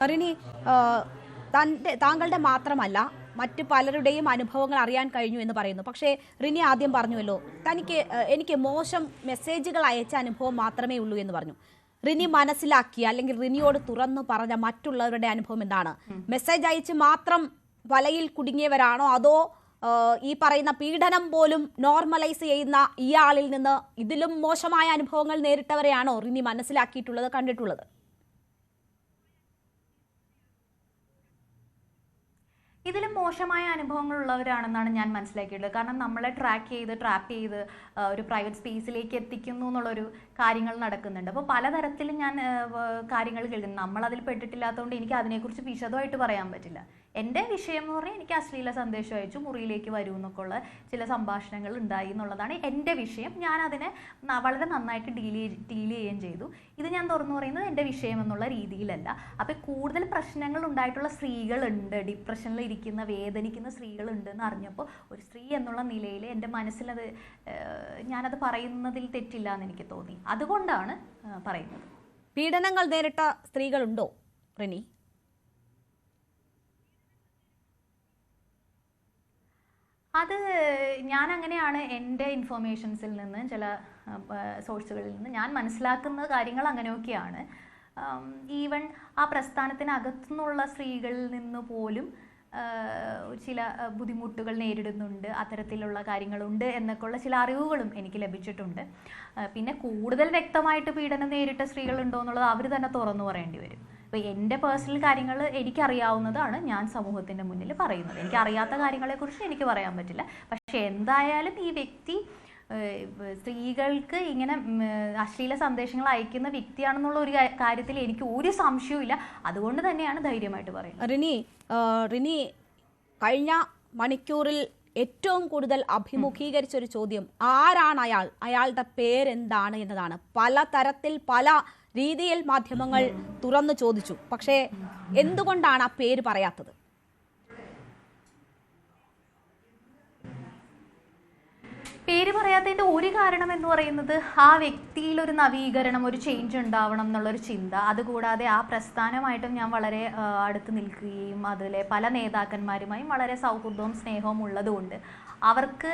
റിനി, താങ്കളുടെ മാത്രമല്ല മറ്റു പലരുടെയും അനുഭവങ്ങൾ അറിയാൻ കഴിഞ്ഞു എന്ന് പറയുന്നു. പക്ഷേ റിനി ആദ്യം പറഞ്ഞുവല്ലോ, എനിക്ക് മോശം മെസ്സേജുകൾ അയച്ച അനുഭവം മാത്രമേ ഉള്ളൂ എന്ന് പറഞ്ഞു. റിനി മനസ്സിലാക്കിയ അല്ലെങ്കിൽ റിനിയോട് തുറന്നു പറഞ്ഞ മറ്റുള്ളവരുടെ അനുഭവം എന്താണ്? മെസ്സേജ് അയച്ച് മാത്രം വലയിൽ കുടുങ്ങിയവരാണോ, അതോ ഈ പറയുന്ന പീഡനം പോലും നോർമലൈസ് ചെയ്യുന്ന ഇയാളിൽ നിന്ന് ഇതിലും മോശമായ അനുഭവങ്ങൾ നേരിട്ടവരെയാണോ റിനി മനസ്സിലാക്കിയിട്ടുള്ളത്, കണ്ടിട്ടുള്ളത്? ഇതിലും മോശമായ അനുഭവങ്ങളുള്ളവരാണെന്നാണ് ഞാൻ മനസ്സിലാക്കിയിട്ടുള്ളത്. കാരണം നമ്മളെ ട്രാപ്പ് ചെയ്ത് ഒരു പ്രൈവറ്റ് സ്പേസിലേക്ക് എത്തിക്കുന്നു എന്നുള്ളൊരു കാര്യങ്ങൾ നടക്കുന്നുണ്ട്. അപ്പോൾ പലതരത്തിലും ഞാൻ കാര്യങ്ങൾ കേൾക്കുന്നു. നമ്മളതിൽ പെട്ടിട്ടില്ലാത്തതുകൊണ്ട് എനിക്ക് അതിനെക്കുറിച്ച് വിശദമായിട്ട് പറയാൻ പറ്റില്ല. എൻ്റെ വിഷയം എന്ന് പറഞ്ഞാൽ എനിക്ക് അശ്ലീല സന്ദേശം അയച്ചു, മുറിയിലേക്ക് വരൂ എന്നൊക്കെയുള്ള ചില സംഭാഷണങ്ങൾ ഉണ്ടായി എന്നുള്ളതാണ് എൻ്റെ വിഷയം. ഞാൻ അതിനെ വളരെ നന്നായിട്ട് ഡീൽ ചെയ്യുകയും ചെയ്തു. ഇത് ഞാൻ തുറന്നു പറയുന്നത് എൻ്റെ വിഷയം എന്നുള്ള രീതിയിലല്ല. അപ്പോൾ കൂടുതൽ പ്രശ്നങ്ങൾ ഉണ്ടായിട്ടുള്ള സ്ത്രീകളുണ്ട്, ഡിപ്രഷനിൽ ഇരിക്കുന്ന വേദനിക്കുന്ന സ്ത്രീകളുണ്ടെന്ന് അറിഞ്ഞപ്പോൾ ഒരു സ്ത്രീ എന്നുള്ള നിലയിൽ എൻ്റെ മനസ്സിലത് ഞാനത് പറയുന്നതിൽ തെറ്റില്ല എന്ന് എനിക്ക് തോന്നി. അതുകൊണ്ടാണ് പറയുന്നത്. പീഡനങ്ങൾ നേരിട്ട സ്ത്രീകളുണ്ടോ റിനി? അത് ഞാൻ അങ്ങനെയാണ് എൻ്റെ ഇൻഫോർമേഷൻസിൽ നിന്ന്, ചില സോഴ്സുകളിൽ നിന്ന് ഞാൻ മനസ്സിലാക്കുന്ന കാര്യങ്ങൾ അങ്ങനെയൊക്കെയാണ്. ഈവൻ ആ പ്രസ്ഥാനത്തിനകത്തുനിന്നുള്ള സ്ത്രീകളിൽ നിന്ന് പോലും ചില ബുദ്ധിമുട്ടുകൾ നേരിടുന്നുണ്ട്, അത്തരത്തിലുള്ള കാര്യങ്ങളുണ്ട് എന്നൊക്കെയുള്ള ചില അറിവുകളും എനിക്ക് ലഭിച്ചിട്ടുണ്ട്. പിന്നെ കൂടുതൽ വ്യക്തമായിട്ട് പീഡനം നേരിട്ട സ്ത്രീകളുണ്ടോ എന്നുള്ളത് അവർ തന്നെ തുറന്നു പറയേണ്ടി വരും. അപ്പോൾ എൻ്റെ പേഴ്സണൽ കാര്യങ്ങൾ എനിക്കറിയാവുന്നതാണ് ഞാൻ സമൂഹത്തിൻ്റെ മുന്നിൽ പറയുന്നത്. എനിക്കറിയാത്ത കാര്യങ്ങളെക്കുറിച്ച് എനിക്ക് പറയാൻ പറ്റില്ല. പക്ഷേ എന്തായാലും ഈ വ്യക്തി സ്ത്രീകൾക്ക് ഇങ്ങനെ അശ്ലീല സന്ദേശങ്ങൾ അയക്കുന്ന വ്യക്തിയാണെന്നുള്ള ഒരു കാര്യത്തിൽ എനിക്ക് ഒരു സംശയവും ഇല്ല. അതുകൊണ്ട് തന്നെയാണ് ധൈര്യമായിട്ട് പറയുന്നത്. റിനി, കഴിഞ്ഞ മണിക്കൂറിൽ ഏറ്റവും കൂടുതൽ അഭിമുഖീകരിച്ച ഒരു ചോദ്യം, ആരാണ് അയാളുടെ പേരെന്താണ് എന്നതാണ്. പലതരത്തിൽ പല രീതിയിൽ മാധ്യമങ്ങൾ തുറന്നു ചോദിച്ചു. പക്ഷേ എന്തുകൊണ്ടാണ് ആ പേര് പറയാത്തത്? പേര് പറയാത്തതിൻ്റെ ഒരു കാരണം എന്ന് പറയുന്നത് ആ വ്യക്തിയിൽ ഒരു നവീകരണം, ഒരു ചേഞ്ച് ഉണ്ടാവണം എന്നുള്ളൊരു ചിന്ത. അതുകൂടാതെ ആ പ്രസ്ഥാനമായിട്ടും ഞാൻ വളരെ അടുത്ത് നിൽക്കുകയും അതിലെ പല നേതാക്കന്മാരുമായും വളരെ സൗഹൃദവും സ്നേഹവും ഉള്ളതുകൊണ്ട് അവർക്ക്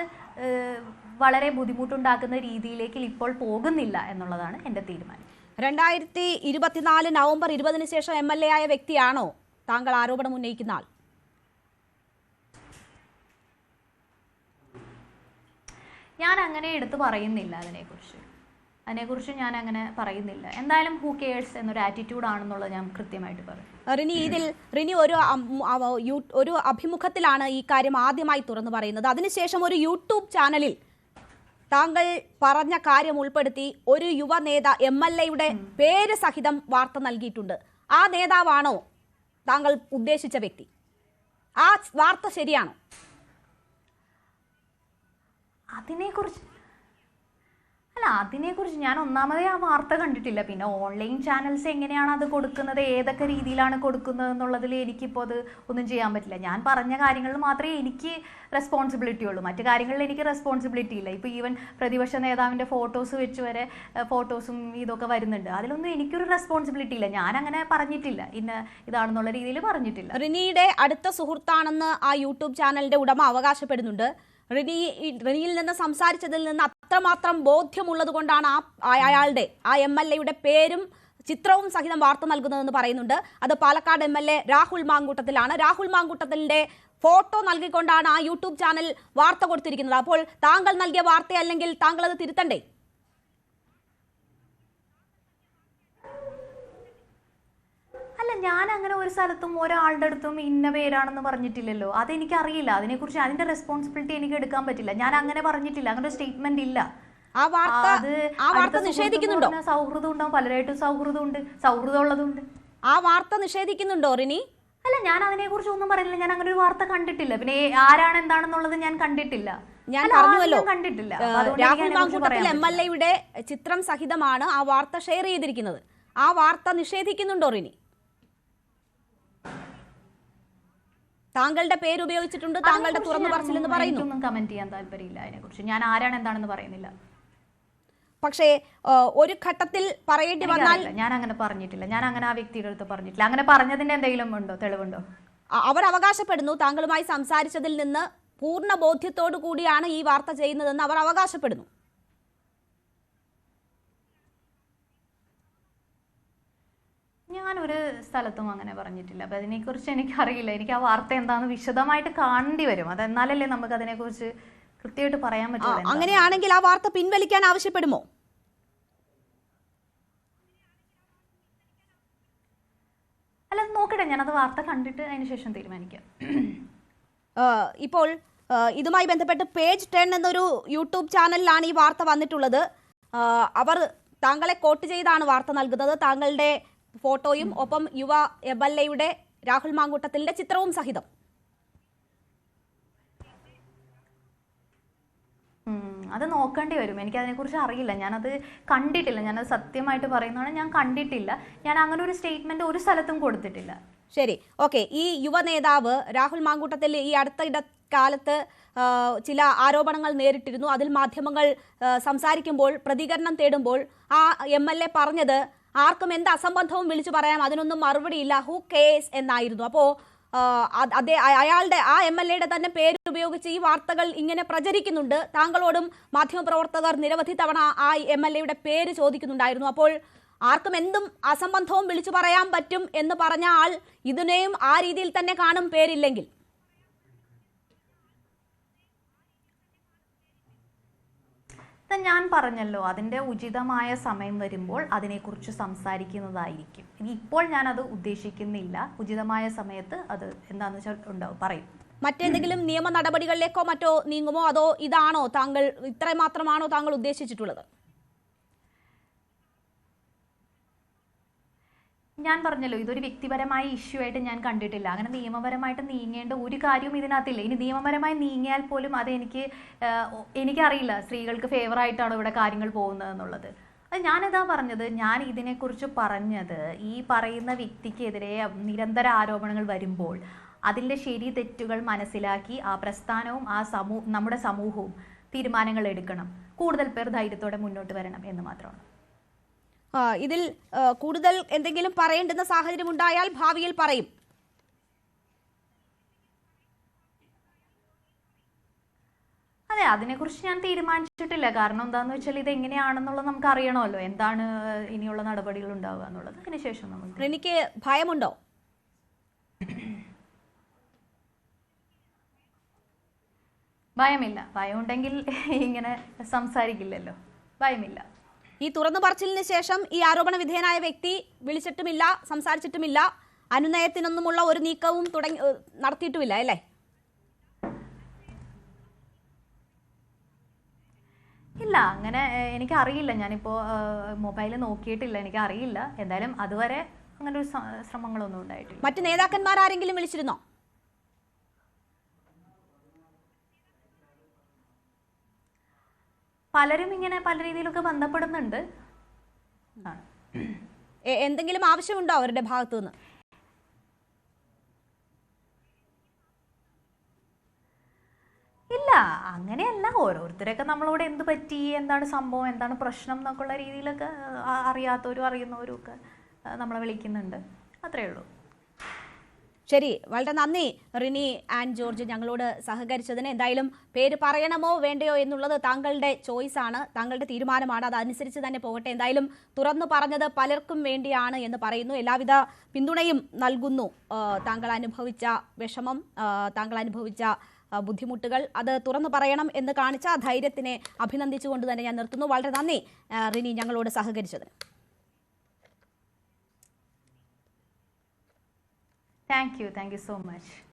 വളരെ ബുദ്ധിമുട്ടുണ്ടാക്കുന്ന രീതിയിലേക്ക് ഇപ്പോൾ പോകുന്നില്ല എന്നുള്ളതാണ് എൻ്റെ തീരുമാനം. 2024 നവംബർ 20 ശേഷം MLA ആയ വ്യക്തിയാണോ താങ്കൾ ആരോപണം ഉന്നയിക്കുന്ന ആൾ? ഞാൻ അങ്ങനെ എടുത്ത് പറയുന്നില്ല. അതിനെക്കുറിച്ച് ഞാൻ അങ്ങനെ പറയുന്നില്ല. എന്തായാലും ഹൂ കെയേഴ്സ് എന്നൊരു ആറ്റിറ്റ്യൂഡ് ആണെന്നുള്ളത് ഞാൻ കൃത്യമായിട്ട് പറയും. റിനി ഒരു അഭിമുഖത്തിലാണ് ഈ കാര്യം ആദ്യമായി തുറന്നു പറയുന്നത്. അതിനുശേഷം ഒരു യൂട്യൂബ് ചാനലിൽ താങ്കൾ പറഞ്ഞ കാര്യം ഉൾപ്പെടുത്തി ഒരു യുവ MLA-യുടെ പേര് സഹിതം വാർത്ത നൽകിയിട്ടുണ്ട്. ആ നേതാവാണോ താങ്കൾ ഉദ്ദേശിച്ച വ്യക്തി? ആ വാർത്ത ശരിയാണോ? അതിനെക്കുറിച്ച് ഞാൻ ഒന്നാമതേ ആ വാർത്ത കണ്ടിട്ടില്ല. പിന്നെ ഓൺലൈൻ ചാനൽസ് എങ്ങനെയാണ് അത് കൊടുക്കുന്നത്, ഏതൊക്കെ രീതിയിലാണ് കൊടുക്കുന്നത് എന്നുള്ളതിൽ എനിക്കിപ്പോൾ അത് ഒന്നും ചെയ്യാൻ പറ്റില്ല. ഞാൻ പറഞ്ഞ കാര്യങ്ങളിൽ മാത്രമേ എനിക്ക് റെസ്പോൺസിബിലിറ്റി ഉള്ളൂ. മറ്റു കാര്യങ്ങളിൽ എനിക്ക് റെസ്പോൺസിബിലിറ്റി ഇല്ല. ഇപ്പോൾ ഈവൻ പ്രതിപക്ഷ നേതാവിൻ്റെ ഫോട്ടോസ് വെച്ച് വരെ ഫോട്ടോസും ഇതൊക്കെ വരുന്നുണ്ട്. അതിലൊന്നും എനിക്കൊരു റെസ്പോൺസിബിലിറ്റി ഇല്ല. ഞാൻ അങ്ങനെ പറഞ്ഞിട്ടില്ല, ഇതാണെന്നുള്ള രീതിയിൽ പറഞ്ഞിട്ടില്ല. റിനിയുടെ അടുത്ത സുഹൃത്താണെന്ന് ആ യൂട്യൂബ് ചാനലിന്റെ ഉടമ അവകാശപ്പെടുന്നുണ്ട്. റിനിയിൽ നിന്ന് സംസാരിച്ചതിൽ നിന്ന് അത്രമാത്രം ബോധ്യമുള്ളത് കൊണ്ടാണ് അയാളുടെ MLA-യുടെ പേരും ചിത്രവും സഹിതം വാർത്ത നൽകുന്നതെന്ന് പറയുന്നുണ്ട്. അത് പാലക്കാട് MLA രാഹുൽ മാങ്കൂട്ടത്തിലാണ്. രാഹുൽ മാങ്കൂട്ടത്തിൻ്റെ ഫോട്ടോ നൽകിക്കൊണ്ടാണ് ആ യൂട്യൂബ് ചാനൽ വാർത്ത കൊടുത്തിരിക്കുന്നത്. അപ്പോൾ താങ്കൾ നൽകിയ വാർത്ത അല്ലെങ്കിൽ താങ്കൾ അത് തിരുത്തണ്ടേ? അല്ല, ഞാൻ അങ്ങനെ ഒരു സ്ഥലത്തും ഒരാളുടെ അടുത്തും ഇന്ന പേരാണെന്ന് പറഞ്ഞിട്ടില്ലല്ലോ. അതെനിക്കറിയില്ല. അതിനെക്കുറിച്ച് അതിന്റെ റെസ്പോൺസിബിലിറ്റി എനിക്ക് എടുക്കാൻ പറ്റില്ല. ഞാൻ അങ്ങനെ പറഞ്ഞിട്ടില്ല, അങ്ങനെ ഒരു സ്റ്റേറ്റ്മെന്റ് ഇല്ല. നിഷേധിക്കുന്നുണ്ടോ? സൗഹൃദം ഉണ്ടാവും, പലരായിട്ടും സൗഹൃദം ഉള്ളതുണ്ട്. ആ വാർത്ത നിഷേധിക്കുന്നുണ്ടോ റിനി? അല്ല, ഞാൻ അതിനെക്കുറിച്ച് ഒന്നും പറയുന്നില്ല. ഞാൻ അങ്ങനെ ഒരു വാർത്ത കണ്ടിട്ടില്ല. പിന്നെ ആരാണ് എന്താണെന്നുള്ളത് ഞാൻ കണ്ടിട്ടില്ല. ഞാൻ പറഞ്ഞുവല്ലോ, കണ്ടിട്ടില്ല. രാഹുൽ മാങ്കൂട്ടത്തിൽ MLA-യുടെ ചിത്രം സഹിതമാണ് ആ വാർത്ത ഷെയർ ചെയ്തിരിക്കുന്നത്. ആ വാർത്ത നിഷേധിക്കുന്നുണ്ടോ റിനി? താങ്കളുടെ പേര് ഉപയോഗിച്ചിട്ടുണ്ട്, താങ്കളുടെ തുറന്നു പറച്ചിലെന്ന് പറയുന്നു. ഒന്നും കമന്റ് ചെയ്യാൻ താല്പര്യമില്ല അതിനെക്കുറിച്ച്. ഞാൻ ആരാണ് എന്താണെന്ന് പറയുന്നില്ല. പക്ഷേ ഒരു ഘട്ടത്തിൽ പറയേണ്ടി വന്നാൽ ഞാൻ അങ്ങനെ പറഞ്ഞിട്ടില്ല, ഞാൻ അങ്ങനെ ആ വ്യക്തിയുടെ അടുത്ത് പറഞ്ഞിട്ടില്ല. അങ്ങനെ പറഞ്ഞതിന്റെ എന്തെങ്കിലും ഉണ്ടോ, തെളിവുണ്ടോ? അവർ അവകാശപ്പെടുന്നു താങ്കളുമായി സംസാരിച്ചതിൽ നിന്ന് പൂർണ്ണ ബോധ്യത്തോടു കൂടിയാണ് ഈ വാർത്ത ചെയ്യുന്നതെന്ന് അവർ അവകാശപ്പെടുന്നു. ഞാനൊരു സ്ഥലത്തും അങ്ങനെ പറഞ്ഞിട്ടില്ല. അപ്പം അതിനെക്കുറിച്ച് എനിക്കറിയില്ല. എനിക്ക് ആ വാർത്ത എന്താണെന്ന് വിശദമായിട്ട് കാണേണ്ടി വരും. അതെന്നാലല്ലേ നമുക്ക് അതിനെക്കുറിച്ച് കൃത്യമായിട്ട് പറയാൻ പറ്റുള്ളൂ. അങ്ങനെയാണെങ്കിൽ ആ വാർത്ത പിൻവലിക്കാൻ ആവശ്യപ്പെടുമോ? അല്ല, നോക്കട്ടെ, ഞാനത് വാർത്ത കണ്ടിട്ട് അതിന് ശേഷം തീരുമാനിക്കാം. ഇപ്പോൾ ഇതുമായി ബന്ധപ്പെട്ട് പേജ് 10 എന്നൊരു യൂട്യൂബ് ചാനലിലാണ് ഈ വാർത്ത വന്നിട്ടുള്ളത്. അവർ താങ്കളെ കോട്ട് ചെയ്താണ് വാർത്ത നൽകുന്നത്, താങ്കളുടെ ഫോട്ടോയും ഒപ്പം യുവ എംഎൽഎയുടെ രാഹുൽ മാങ്കൂട്ടത്തിലിന്റെ ചിത്രവും സഹിതം. അത് നോക്കേണ്ടി വരും. എനിക്ക് അതിനെക്കുറിച്ച് അറിയില്ല, ഞാനത് കണ്ടിട്ടില്ല. ഞാനത് സത്യമായിട്ട് പറയുന്നതാണ്, ഞാൻ കണ്ടിട്ടില്ല. ഞാൻ അങ്ങനെ ഒരു സ്റ്റേറ്റ്മെന്റ് ഒരു സ്ഥലത്തും കൊടുത്തിട്ടില്ല. ശരി, ഓക്കെ. ഈ യുവ നേതാവ് രാഹുൽ മാങ്കൂട്ടത്തിൽ ഈ അടുത്ത കാലത്ത് ചില ആരോപണങ്ങൾ നേരിട്ടിരുന്നു. അതിൽ മാധ്യമങ്ങൾ സംസാരിക്കുമ്പോൾ, പ്രതികരണം തേടുമ്പോൾ ആ MLA പറഞ്ഞത് ആർക്കും എന്ത് അസംബന്ധവും വിളിച്ചു പറയാം, അതിനൊന്നും മറുപടിയില്ല, ഹൂ കേസ് എന്നായിരുന്നു. അപ്പോൾ അയാളുടെ ആ MLAയുടെ തന്നെ പേര് ഉപയോഗിച്ച് ഈ വാർത്തകൾ ഇങ്ങനെ പ്രചരിക്കുന്നുണ്ട്. താങ്കളോടും മാധ്യമപ്രവർത്തകർ നിരവധി തവണ ആ MLAയുടെ പേര് ചോദിക്കുന്നുണ്ടായിരുന്നു. അപ്പോൾ ആർക്കും എന്തും അസംബന്ധവും വിളിച്ചു പറയാൻ പറ്റും എന്ന് പറഞ്ഞ ആൾ ഇതിനെയും ആ രീതിയിൽ തന്നെ കാണും, പേരില്ലെങ്കിൽ. ഞാൻ പറഞ്ഞല്ലോ, അതിൻ്റെ ഉചിതമായ സമയം വരുമ്പോൾ അതിനെക്കുറിച്ച് സംസാരിക്കുന്നതായിരിക്കും. ഇപ്പോൾ ഞാനത് ഉദ്ദേശിക്കുന്നില്ല. ഉചിതമായ സമയത്ത് അത് എന്താണെന്ന് വെച്ചാൽ ഉണ്ടാവും, പറയും. മറ്റെന്തെങ്കിലും നിയമ നടപടികളിലേക്കോ മറ്റോ നീങ്ങുമോ, അതോ ഇതാണോ താങ്കൾ, ഇത്ര മാത്രമാണോ താങ്കൾ ഉദ്ദേശിച്ചിട്ടുള്ളത്? ഞാൻ പറഞ്ഞല്ലോ, ഇതൊരു വ്യക്തിപരമായ ഇഷ്യൂ ആയിട്ട് ഞാൻ കണ്ടിട്ടില്ല. അങ്ങനെ നിയമപരമായിട്ട് നീങ്ങേണ്ട ഒരു കാര്യവും ഇതിനകത്തില്ല. ഇനി നിയമപരമായി നീങ്ങിയാൽ പോലും അത് എനിക്കറിയില്ല സ്ത്രീകൾക്ക് ഫേവറായിട്ടാണോ ഇവിടെ കാര്യങ്ങൾ പോകുന്നതെന്നുള്ളത്. അത് ഞാനിതാ പറഞ്ഞത്, ഞാൻ ഇതിനെക്കുറിച്ച് പറഞ്ഞത് ഈ പറയുന്ന വ്യക്തിക്കെതിരെ നിരന്തര ആരോപണങ്ങൾ വരുമ്പോൾ അതിൻ്റെ ശരി തെറ്റുകൾ മനസ്സിലാക്കി ആ പ്രസ്ഥാനവും നമ്മുടെ സമൂഹവും തീരുമാനങ്ങൾ എടുക്കണം. കൂടുതൽ പേർ ധൈര്യത്തോടെ മുന്നോട്ട് വരണം എന്ന് മാത്രമാണ്. ഇതിൽ കൂടുതൽ എന്തെങ്കിലും പറയേണ്ടുന്ന സാഹചര്യം ഉണ്ടായാൽ ഭാവിയിൽ പറയും. അതെ, അതിനെക്കുറിച്ച് ഞാൻ തീരുമാനിച്ചിട്ടില്ല. കാരണം എന്താന്ന് വെച്ചാൽ ഇത് എങ്ങനെയാണെന്നുള്ളത് നമുക്ക് അറിയണമല്ലോ, എന്താണ് ഇനിയുള്ള നടപടികൾ ഉണ്ടാവുക എന്നുള്ളത്. അതിനുശേഷം നമുക്ക്. എനിക്ക് ഭയമുണ്ടോ? ഭയമില്ല. ഭയമുണ്ടെങ്കിൽ ഇങ്ങനെ സംസാരിക്കില്ലല്ലോ. ഭയമില്ല. ഈ തുറന്നു പറച്ചിലിന് ശേഷം ഈ ആരോപണ വിധേയനായ വ്യക്തി വിളിച്ചിട്ടുമില്ല, സംസാരിച്ചിട്ടുമില്ല, അനുനയത്തിനൊന്നുമുള്ള ഒരു നീക്കവും നടത്തിയിട്ടുമില്ല അല്ലേ? ഇല്ല, അങ്ങനെ എനിക്കറിയില്ല. ഞാനിപ്പോൾ മൊബൈൽ നോക്കിയിട്ടില്ല, എനിക്കറിയില്ല. എന്തായാലും അതുവരെ അങ്ങനെ ഒരു ശ്രമങ്ങളൊന്നും ഉണ്ടായിട്ടില്ല. മറ്റ് നേതാക്കന്മാരാരെങ്കിലും വിളിച്ചിരുന്നോ? പലരും ഇങ്ങനെ പല രീതിയിലൊക്കെ ബന്ധപ്പെടുന്നുണ്ട്. എന്തെങ്കിലും ആവശ്യമുണ്ടോ അവരുടെ ഭാഗത്തു നിന്ന്? ഇല്ല, അങ്ങനെയല്ല. ഓരോരുത്തരൊക്കെ നമ്മളോട് എന്ത് പറ്റി, എന്താണ് സംഭവം, എന്താണ് പ്രശ്നം എന്നൊക്കെയുള്ള രീതിയിലൊക്കെ അറിയാത്തവരും അറിയുന്നവരും ഒക്കെ നമ്മളെ വിളിക്കുന്നുണ്ട്. അത്രയേ ഉള്ളൂ. ശരി, വളരെ നന്ദി റിനി ആൻഡ് ജോർജ് ഞങ്ങളോട് സഹകരിച്ചതിന്. എന്തായാലും പേര് പറയണമോ വേണ്ടയോ എന്നുള്ളത് താങ്കളുടെ ചോയ്സാണ്, താങ്കളുടെ തീരുമാനമാണ്. അതനുസരിച്ച് തന്നെ പോകട്ടെ. എന്തായാലും തുറന്നു പറഞ്ഞത് പലർക്കും വേണ്ടിയാണ് എന്ന് പറയുന്നു. എല്ലാവിധ പിന്തുണയും നൽകുന്നു. താങ്കൾ അനുഭവിച്ച വിഷമം, താങ്കൾ അനുഭവിച്ച ബുദ്ധിമുട്ടുകൾ അത് തുറന്നു പറയണം എന്ന് കാണിച്ച ധൈര്യത്തിനെ അഭിനന്ദിച്ചുകൊണ്ട് തന്നെ ഞാൻ നിർത്തുന്നു. വളരെ നന്ദി റിനി ഞങ്ങളോട് സഹകരിച്ചതിന്. Thank you so much.